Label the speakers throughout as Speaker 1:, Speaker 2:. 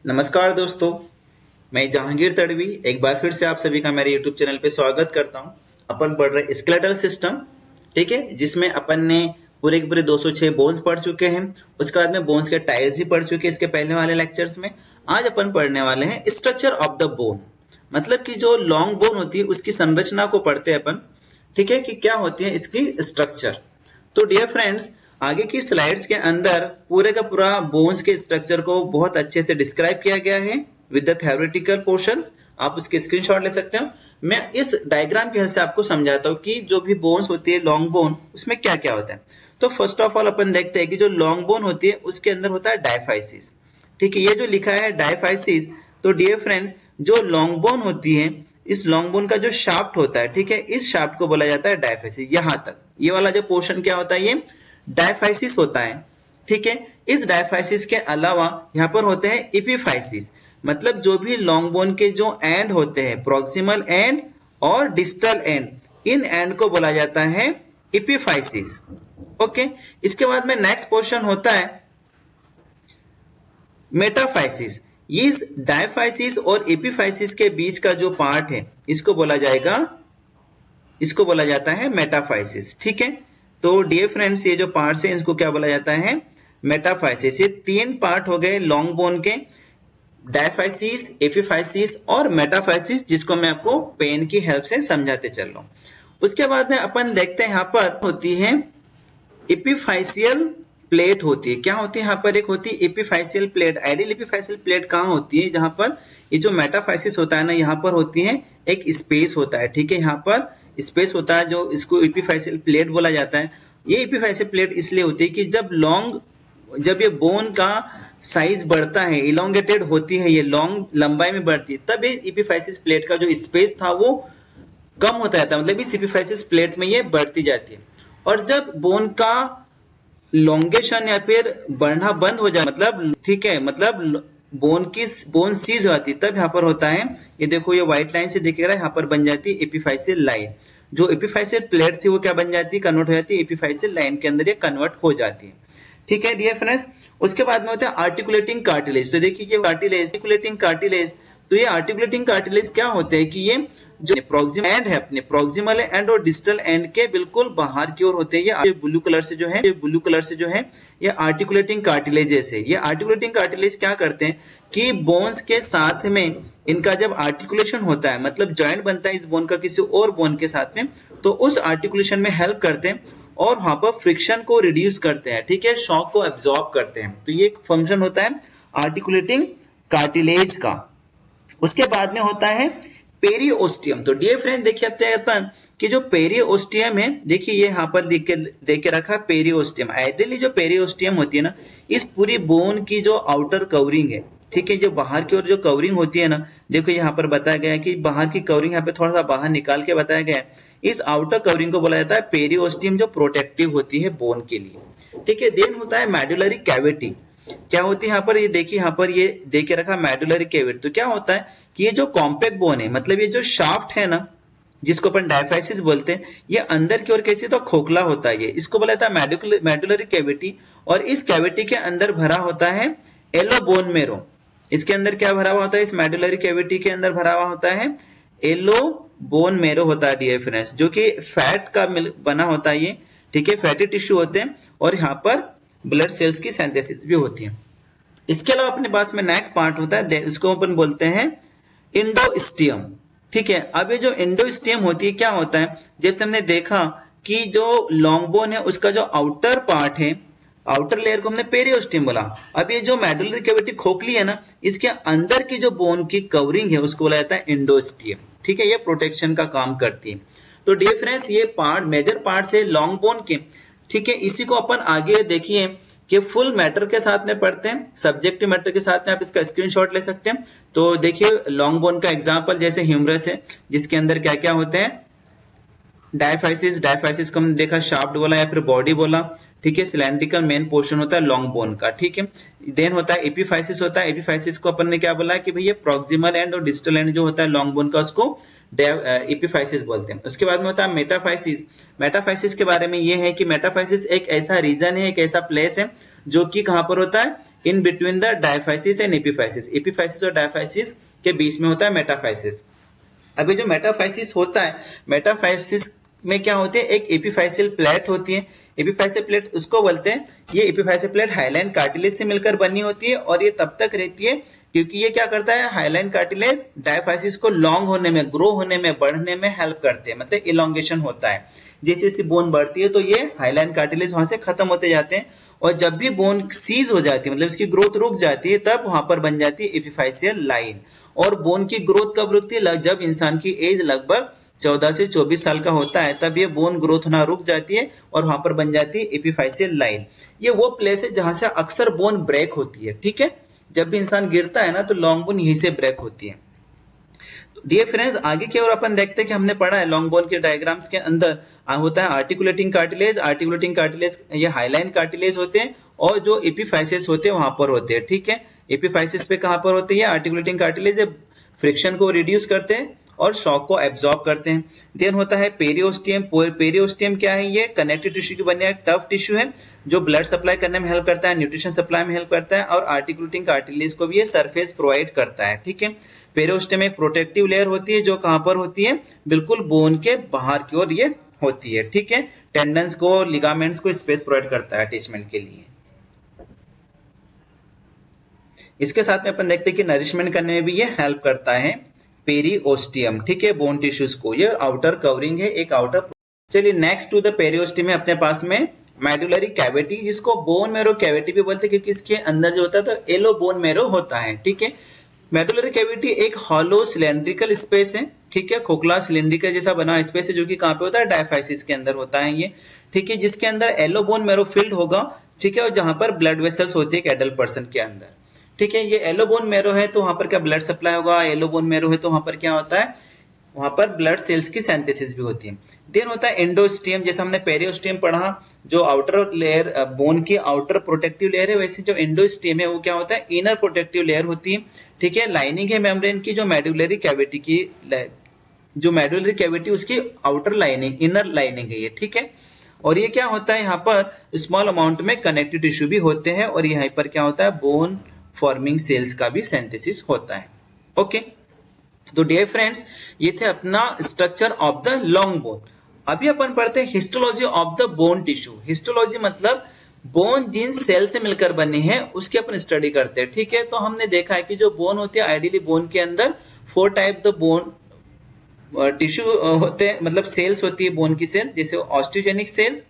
Speaker 1: नमस्कार दोस्तों, मैं जहांगीर तड़वी एक बार फिर से आप सभी का मेरे YouTube चैनल पे स्वागत करता हूं। अपन पढ़ रहे स्केलेटल सिस्टम, ठीक है, जिसमें अपन ने पूरे के पूरे 206 बोन्स पढ़ चुके हैं। उसके बाद में बोन्स के टाइप्स भी पढ़ चुके हैं इसके पहले वाले लेक्चर्स में। आज अपन पढ़ने वाले हैं स्ट्रक्चर ऑफ द बोन, मतलब कि जो लॉन्ग बोन होती है उसकी संरचना को पढ़ते हैं अपन, ठीक है, कि क्या होती है इसकी स्ट्रक्चर। तो डियर फ्रेंड्स, आगे की स्लाइड्स के अंदर पूरे का पूरा बोन्स के स्ट्रक्चर को बहुत अच्छे से डिस्क्राइब किया गया है विद द थ्योरेटिकल पोर्शन। आप उसके स्क्रीनशॉट ले सकते हो। मैं इस डायग्राम की हेल्प से आपको समझाता हूँ कि जो भी बोन्स होती है लॉन्ग बोन, उसमें क्या क्या होता है। तो फर्स्ट ऑफ ऑल अपन देखते हैं कि जो लॉन्ग बोन होती है उसके अंदर होता है डायफाइसिस, ठीक है। ये जो लिखा है डायफाइसिस, तो डियर फ्रेंड, जो लॉन्ग बोन होती है, इस लॉन्ग बोन का जो शाफ्ट होता है, ठीक है, इस शाफ्ट को बोला जाता है डायफाइसिस। यहां तक ये वाला जो पोर्शन क्या होता है, ये डायफाइसिस होता है, ठीक है। इस डायफाइसिस के अलावा यहाँ पर होते हैं एपिफाइसिस, मतलब जो भी लॉन्ग बोन के जो एंड होते हैं, प्रॉक्सिमल एंड और डिस्टल एंड, इन एंड को बोला जाता है एपिफाइसिस। ओके, इसके बाद में नेक्स्ट पोर्शन होता है मेटाफाइसिस। इस डायफाइसिस और एपिफाइसिस के बीच का जो पार्ट है इसको बोला जाता है मेटाफाइसिस, ठीक है। तो डियर फ्रेंड्स, ये जो पार्ट्स हैं इसको क्या बोला जाता है, मेटाफाइसिस। ये तीन पार्ट हो गए लॉन्ग बोन के, डायफाइसिस, एपिफाइसिस और मेटाफाइसिस, जिसको मैं आपको पेन की हेल्प से समझाते चल रहा हूं। उसके बाद में अपन देखते हैं यहाँ पर होती है एपिफाइसियल प्लेट होती है। क्या होती है यहाँ पर, एक होती है एपिफाइसियल प्लेट। आइडियल एपिफाइसियल प्लेट कहाँ होती है, जहां पर ये जो मेटाफाइसिस होता है ना, यहाँ पर होती है एक स्पेस होता है, ठीक है, यहाँ पर स्पेस होता है जो इसको एपिफाइसियल प्लेट बोला जाता है। ये एपिफाइसियल प्लेट इसलिए होती है कि जब ये बोन का साइज बढ़ता है, इलोंगेटेड होती है, ये लॉन्ग लंबाई में बढ़ती है, तब ये एपिफाइसिस प्लेट का जो स्पेस था वो कम होता जाता है, मतलब इस एपिफाइसिस प्लेट में ये बढ़ती जाती है। और जब बोन का लॉन्गेशन या फिर बढ़ना बंद हो जाए, मतलब ठीक है, मतलब बोन सीज हो जाती है, तब यहाँ पर होता है, ये देखो ये व्हाइट लाइन से दिख रहा है, यहाँ पर बन जाती है एपिफाइसियल लाइन। जो एपिफाइसियल प्लेट थी वो क्या बन जाती है, कन्वर्ट हो जाती है एपिफाइसियल लाइन के अंदर, ये कन्वर्ट हो जाती है, ठीक है डियर फ्रेंड्स। उसके बाद में होता है आर्टिकुलेटिंग कार्टिलेज। तो देखिए ये कार्टिलेज, आर्टिकुलेटिंग कार्टिलेज, तो ये आर्टिकुलेटिंग कार्टिलेज क्या होते हैं कि ये जो प्रॉक्सिमल एंड है, अपने प्रॉक्सिमल एंड और डिस्टल एंड के बिल्कुल बाहर की ओर होते हैं। ये ब्लू कलर से जो है ये आर्टिकुलेटिंग कार्टिलेजेस है। ये आर्टिकुलेटिंग कार्टिलेज क्या करते हैं कि बोन्स के साथ में इनका जब आर्टिकुलेशन होता है, मतलब जॉइंट बनता है इस बोन का किसी और बोन के साथ में, तो उस आर्टिकुलेशन में हेल्प करते हैं और वहां पर फ्रिक्शन को रिड्यूस करते हैं, ठीक है, शॉक को एब्जॉर्ब करते हैं। तो ये एक फंक्शन होता है आर्टिकुलेटिंग कार्टिलेज का। उसके बाद में होता है पेरिओस्टियम। तो डियर फ्रेंड, देखिए अपन कि जो पेरिओस्टियम है, देखिए ये यहाँ पर देख के रखा पेरिओस्टियम। आइडियली जो पेरिओस्टियम होती है ना, इस पूरी बोन की जो आउटर कवरिंग है, ठीक है, जो बाहर की ओर जो कवरिंग होती है ना, देखो यहाँ पर बताया गया है कि बाहर की कवरिंग, यहाँ पे थोड़ा सा बाहर निकाल के बताया गया है, इस आउटर कवरिंग को बोला जाता है पेरिओस्टियम, जो प्रोटेक्टिव होती है बोन के लिए, ठीक है। देन होता है मेडुलरी कैविटी। क्या होती है यहाँ पर, ये देखिए यहाँ पर ये दे के रखा मेडुलरी कैविटी। तो क्या होता है कि ये जो कॉम्पैक्ट बोन है, मतलब ये जो शाफ्ट है ना, जिसको अपन डायफाइसिस बोलते हैं, ये अंदर की ओर कैसे, तो खोखला होता है, ये इसको बोला जाता है मेडुलरी कैविटी। और इस कैविटी के अंदर भरा होता है येलो बोन मेरो। इसके अंदर क्या भरा हुआ होता है, इस मेडुलरी कैविटी के अंदर भरा हुआ होता है येलो बोन मेरो होता है डियर फ्रेंड्स, जो कि फैट का बना होता है ये, ठीक है, फैटी टिश्यू होते हैं और यहाँ पर ब्लड सेल्स की सिंथेसिस भी होती है। इसके अलावा अपने पास में नेक्स्ट पार्ट होता है, इसको अपन बोलते हैं इंडोस्टियम, ठीक है। अब ये जो इंडोस्टियम होती है, क्या होता है, जैसे हमने देखा कि जो लॉन्ग बोन है उसका जो आउटर पार्ट है, आउटर लेयर को हमने पेरिओस्टियम बोला। अब ये जो मेडुलरी कैविटी खोखली है ना, इसके अंदर की जो बोन की कवरिंग है उसको बोला जाता है इंडोस्टियम, ठीक है, ये प्रोटेक्शन का काम करती है। तो डियर फ्रेंड्स, ये पार्ट मेजर पार्ट है लॉन्ग बोन के, ठीक है। इसी को अपन आगे देखिए कि फुल मैटर के साथ में पढ़ते हैं, सब्जेक्टिव मैटर के साथ में, आप इसका स्क्रीनशॉट ले सकते हैं। तो देखिए लॉन्ग बोन का एग्जांपल जैसे ह्यूमरस है, जिसके अंदर क्या क्या होते हैं, डायफाइसिस को हमने देखा शाफ्ट बोला या फिर बॉडी बोला, ठीक है। सिलेंड्रिकल मेन पोर्शन होता है लॉन्ग बोन का, ठीक है। देन होता है एपिफाइसिस होता है। एपिफाइसिस को अपन ने क्या बोला कि भैया प्रॉक्सिमल एंड और डिस्टल एंड जो होता है लॉन्ग बोन का, उसको एपिफाइसिस बोलते हैं। उसके बाद में होता है मेटाफाइसिस। मेटाफाइसिस के बारे में ये है कि मेटाफाइसिस एक ऐसा रीजन है, एक ऐसा प्लेस है जो कि कहाँ पर होता है, in between the diaphysis and epiphysis. Epiphysis और डायफाइसिस के बीच में होता है मेटाफाइसिस। अभी जो मेटाफाइसिस होता है, मेटाफाइसिस में क्या होते हैं, एक एपिफाइसियल प्लेट होती है। एपिफाइसियल प्लेट उसको बोलते हैं, ये एपिफाइसियल प्लेट हाइलाइन कार्टिलेज से मिलकर बनी होती है और ये तब तक रहती है क्योंकि ये क्या करता है, हाइलाइन कार्टिलेज डायफाइसिस को लॉन्ग होने में, ग्रो होने में, बढ़ने में हेल्प करते हैं, मतलब इलोंगेशन होता है। जैसे जैसे बोन बढ़ती है तो ये हाइलाइन कार्टिलेज वहां से खत्म होते जाते हैं और जब भी बोन सीज हो जाती है, मतलब इसकी ग्रोथ रुक जाती है, तब वहां पर बन जाती है एपिफाइसियल लाइन। और बोन की ग्रोथ कब रुकती है, जब इंसान की एज लगभग 14 से 24 साल का होता है, तब ये बोन ग्रोथ होना रुक जाती है और वहां पर बन जाती है एपिफाइसियल लाइन। ये वो प्लेस है जहां से अक्सर बोन ब्रेक होती है। ठीक है, जब भी इंसान गिरता है ना तो लॉन्ग बोन यहीं से ब्रेक होती है। डियर फ्रेंड्स, आगे की ओर अपन देखते हैं कि हमने पढ़ा है लॉन्ग बोन के डायग्राम्स के अंदर होता है आर्टिकुलेटिंग कार्टिलेज। आर्टिकुलेटिंग कार्टिलेज ये हाइलाइन कार्टिलेज होते हैं और जो एपिफाइसिस होते हैं वहां पर होते हैं। ठीक है, एपिफाइसिस पे कहां पर होते हैं, आर्टिकुलेटिंग कार्टिलेज फ्रिक्शन को रिड्यूस करते हैं और शॉक को एब्जॉर्ब करते हैं। देन होता है पेरिओस्टियम। पेरिओस्टियम क्या है, ये कनेक्टिव टिश्यू की बनी एक टफ टिश्यू है जो ब्लड सप्लाई करने में हेल्प करता है, न्यूट्रिशन सप्लाई में हेल्प करता है और आर्टिकुलेटिंग कार्टिलेज को भी ये सरफेस प्रोवाइड करता है। ठीक है, पेरिओस्टियम एक प्रोटेक्टिव लेयर होती है जो कहां पर होती है, बिल्कुल बोन के बाहर की ओर ये होती है। ठीक है, टेंडन्स को, लिगामेंट्स को स्पेस प्रोवाइड करता है अटैचमेंट के लिए। इसके साथ में अपन देखते हैं कि नरिशमेंट करने में भी ये हेल्प करता है पेरिओस्टियम। ठीक है, बोन टिश्यूज को, ये आउटर कवरिंग है, एक आउटर। चलिए नेक्स्ट टू द पेरिओस्टियम है अपने पास में मेडुलरी कैविटी, जिसको बोन मैरो कैविटी भी बोलते हैं क्योंकि इसके अंदर जो होता है तो येलो बोन मैरो होता है। ठीक है, मेडुलरी कैविटी एक हॉलो सिलेंड्रिकल स्पेस है। ठीक है, खोखला सिलेंड्रिकल जैसा बना स्पेस है जो कि कहां पे होता है, डायफाइसिस के अंदर होता है ये। ठीक है, जिसके अंदर येलो बोन मैरो फिल्ड होगा। ठीक है, और जहां पर ब्लड वेसल्स होती है एक एडल्ट पर्सन के अंदर। ठीक है, ये येलो बोन मैरो है तो वहां पर क्या ब्लड सप्लाई होगा, येलो बोन मैरो है तो वहां पर क्या होता है, वहां पर ब्लड सेल्स की सिंथेसिस भी होती है। देन होता है एंडोस्टियम। जैसे हमने पेरिओस्टियम पढ़ा जो आउटर लेयर, बोन की आउटर प्रोटेक्टिव लेयर है, वैसे जो एंडोस्टियम है वो क्या होता है, इनर प्रोटेक्टिव लेयर होती है। ठीक है, लाइनिंग है मेम्ब्रेन की जो मेडुलरी कैविटी की, जो मेडुलरी कैविटी उसकी आउटर लाइनिंग, इनर लाइनिंग है ये। ठीक है, और ये क्या होता है, यहाँ पर स्मॉल अमाउंट में कनेक्टिव टिश्यू भी होते हैं और यहाँ पर क्या होता है, बोन फॉर्मिंग सेल्स का भी सिंथेसिस होता है। ओके, तो डियर फ्रेंड्स, ये थे अपना structure of the long bone. अभी अपन पढ़ते हैं histology of the bone tissue. Histology मतलब बोन जिन सेल से मिलकर बने हैं उसकी अपन स्टडी करते हैं। ठीक है, तो हमने देखा है कि जो बोन होती है, आइडियली बोन के अंदर 4 टाइप द बोन टिश्यू होते हैं, मतलब सेल्स होती है बोन की सेल, जैसे osteogenic cells,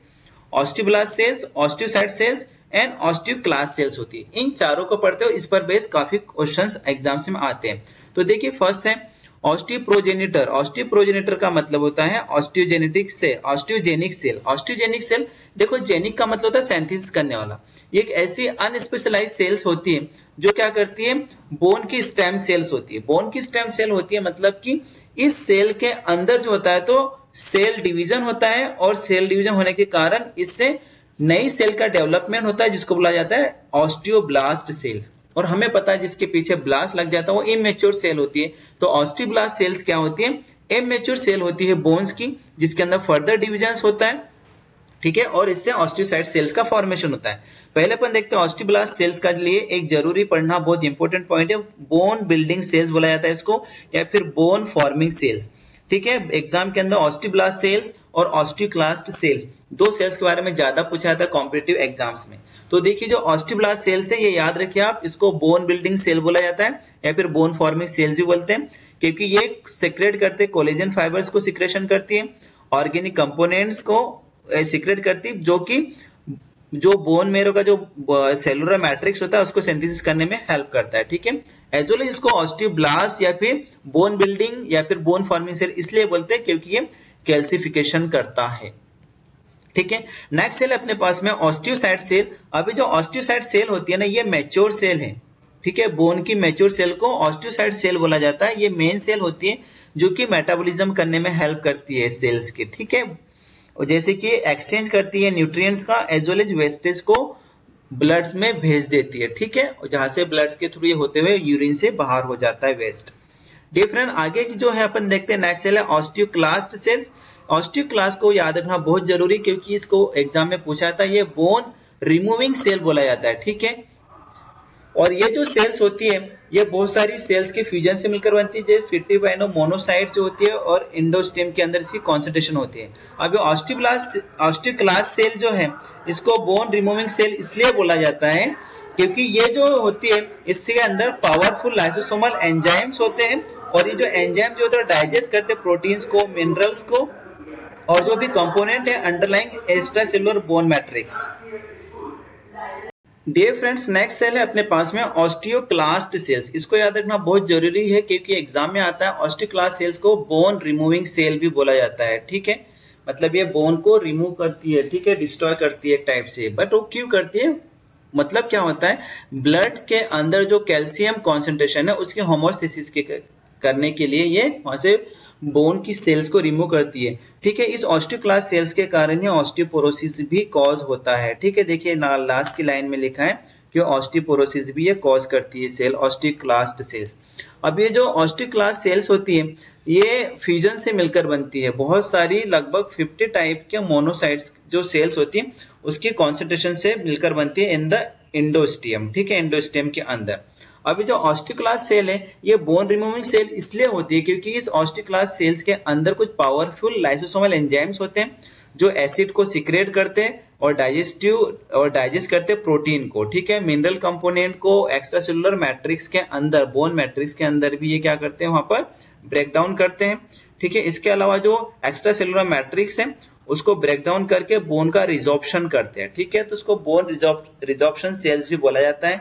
Speaker 1: osteoblast cells, osteocyte cells and osteoclast cells होती है। इन चारों को पढ़ते हो, इस पर बेस काफी क्वेश्चंस एग्जाम्स में आते हैं। तो देखिए फर्स्ट है ऑस्टियोप्रोजेनिटर। ऑस्टियोप्रोजेनिटर का मतलब होता है osteogenetic cell, osteogenic cell. Osteogenic cell, देखो जेनिक का मतलब होता है सिंथेसिस करने वाला। ये एक ऐसी अनस्पेशलाइज्ड सेल्स होती है जो क्या करती है, बोन की स्टेम सेल्स होती है। बोन की स्टेम सेल होती है मतलब कि इस सेल के अंदर जो होता है तो सेल डिवीजन होता है और सेल डिवीजन होने के कारण इससे नई सेल का डेवलपमेंट होता है जिसको बोला जाता है ऑस्टियोब्लास्ट सेल्स। और हमें पता है जिसके पीछे ब्लास्ट लग जाता है वो इमेच्योर सेल होती है। तो ऑस्टियोब्लास्ट सेल्स क्या होती है, इमेच्योर सेल होती है बोन्स की, जिसके अंदर फर्दर डिविजन्स होता है। ठीक है, और इससे ऑस्टियोसाइट सेल्स का फॉर्मेशन होता है। पहले अपन देखते हैं ऑस्टियोब्लास्ट सेल्स का लिए एक जरूरी पढ़ना बहुत इंपॉर्टेंट पॉइंट है, बोन बिल्डिंग सेल्स बोला जाता है इसको, या फिर बोन फॉर्मिंग सेल्स। ठीक है, एग्जाम के अंदर ऑस्टियोब्लास्ट सेल्स और ऑस्टियोक्लास्ट सेल्स, दो सेल्स के बारे में ज्यादा पूछा था कॉम्पिटिटिव एग्जाम्स में। तो देखिए जो ऑस्टियोब्लास्ट सेल्स है ये याद रखिए आप, इसको बोन बिल्डिंग सेल बोला जाता है या फिर बोन फॉर्मिंग सेल्स भी बोलते हैं, क्योंकि ये सिक्रेट करते हैं, कोलेजन फाइबर्स को सिक्रेशन करती है, ऑर्गेनिक कंपोनेंट्स को सिक्रेट करती है, जो कि जो बोन मेरो का जो सेलुलर मैट्रिक्स होता है उसको सिंथेसिस करने में हेल्प करता है। ठीक है, एज वेल इसको ऑस्टियोब्लास्ट या फिर बोन बिल्डिंग या फिर बोन फॉर्मिंग सेल इसलिए बोलते हैं क्योंकि ये कैल्सिफिकेशन करता है। ठीक है, नेक्स्ट सेल अपने पास में ऑस्टियोसाइट सेल। अभी जो ऑस्टियोसाइट सेल होती है ना, ये मैच्योर सेल है। ठीक है, बोन की मैच्योर सेल को ऑस्टियोसाइट सेल बोला जाता है। ये मेन सेल होती है जो कि मेटाबॉलिज्म करने में हेल्प करती है सेल्स की। ठीक है, और जैसे कि एक्सचेंज करती है न्यूट्रिएंट्स का एज वेल एज वेस्टेज को ब्लड में भेज देती है। ठीक है, और जहां से ब्लड के थ्रू ये होते हुए यूरिन से बाहर हो जाता है वेस्ट। डियर फ्रेंड आगे की जो है अपन देखते हैं नेक्स्ट सेल है ऑस्टियोक्लास्ट सेल्स। ऑस्टियोक्लास्ट को याद रखना बहुत जरूरी क्योंकि इसको एग्जाम में पूछा था। ये बोन रिमूविंग सेल बोला जाता है, ठीक है। और ये जो सेल्स होती है ये बहुत सारी सेल्स के फ्यूजन से मिलकर बनती है, जैसे फिटिवाइनो मोनोसाइट जो होती है और एंडोस्टेम के अंदर इसकी कॉन्सेंट्रेशन होती है। अब ये ऑस्टियोक्लास्ट सेल जो है इसको बोन रिमूविंग सेल इसलिए बोला जाता है क्योंकि ये जो होती है इसके अंदर पावरफुल लाइसोसोमल एंजाइम्स होते हैं और ये जो एंजाइम जो होता है डाइजेस्ट करते हैं प्रोटीन्स को, मिनरल्स को और जो भी कंपोनेंट है underlying extracellular bone matrix. Dear friends next cell है अपने पास में ऑस्टियोक्लास्ट सेल्स। इसको याद रखना बहुत जरूरी है क्योंकि एग्जाम में आता है। ऑस्टियोक्लास्ट सेल्स को बोन रिमूविंग सेल भी बोला जाता है, ठीक है। मतलब ये बोन को रिमूव करती है, ठीक है, डिस्ट्रॉय करती है एक टाइप से। बट वो क्यों करती है, मतलब क्या होता है, ब्लड के अंदर जो कैल्शियम कॉन्सेंट्रेशन है उसकी होमोस्टेसिस करने के लिए ये वहां से बोन की सेल्स को रिमूव करती है, ठीक है। इस ऑस्टियोक्लास्ट सेल्स के कारण ही ऑस्टियोपोरोसिस भी कॉज होता है, ठीक है। देखिए लास्ट की लाइन में लिखा है कि ऑस्टियोपोरोसिस भी ये कॉज करती है सेल, ऑस्टियोक्लास्ट सेल्स। अब ये जो ऑस्टियोक्लास्ट सेल्स होती है ये फ्यूजन से मिलकर बनती है। बहुत सारी लगभग 50 टाइप के मोनोसाइट्स जो सेल्स होती है उसकी कॉन्सेंट्रेशन से मिलकर बनती है इन द एंडोस्टियम, ठीक है, एंडोस्टियम के अंदर। अभी जो ऑस्टियोक्लास्ट सेल है ये बोन रिमूविंग सेल इसलिए होती है क्योंकि इस ऑस्टियोक्लास्ट सेल्स के अंदर कुछ पावरफुल लाइसोसोमल एंजाइम्स होते हैं जो एसिड को सिक्रेट करते हैं और डाइजेस्ट करते हैं प्रोटीन को, ठीक है। मिनरल कंपोनेंट को एक्स्ट्रा सेलुलर मैट्रिक्स के अंदर, बोन मैट्रिक्स के अंदर भी ये क्या करते हैं, वहां पर ब्रेक डाउन करते हैं, ठीक है। इसके अलावा जो एक्स्ट्रा सेलुलर मैट्रिक्स है उसको ब्रेक डाउन करके बोन का रिजॉर्प्शन करते हैं, ठीक है। तो उसको बोन रिजॉर्प्शन सेल्स भी बोला जाता है,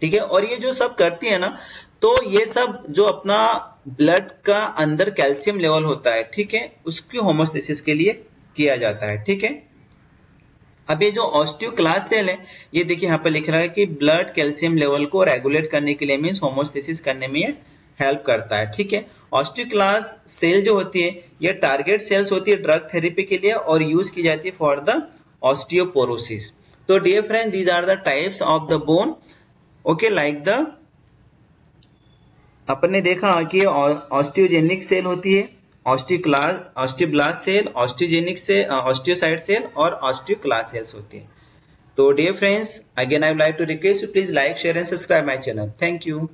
Speaker 1: ठीक है। और ये जो सब करती है ना, तो ये सब जो अपना ब्लड का अंदर कैल्शियम लेवल होता है, ठीक है, उसकी होमोस्टेसिस के लिए किया जाता है, ठीक है। अब ये जो ऑस्टियोक्लास्ट सेल है ये देखिए यहाँ पर लिख रहा है कि ब्लड कैल्शियम लेवल को रेगुलेट करने के लिए मीन्स होमोस्टेसिस करने में ये हेल्प करता है, ठीक है। ऑस्टियोक्लास्ट सेल जो होती है ये टारगेट सेल्स होती है ड्रग थेरेपी के लिए और यूज की जाती है फॉर द ऑस्टियोपोरोसिस। तो dear friend these are the types of the bone, okay, like the अपन ने देखा कि ऑस्टियोजेनिक सेल होती है, ऑस्टियोब्लास्ट सेल, ऑस्टियोजेनिक से ऑस्टियोसाइट सेल और ऑस्टियोक्लास्ट सेल्स होती है। तो dear friends again I would like to request you please like share and subscribe my channel. Thank you.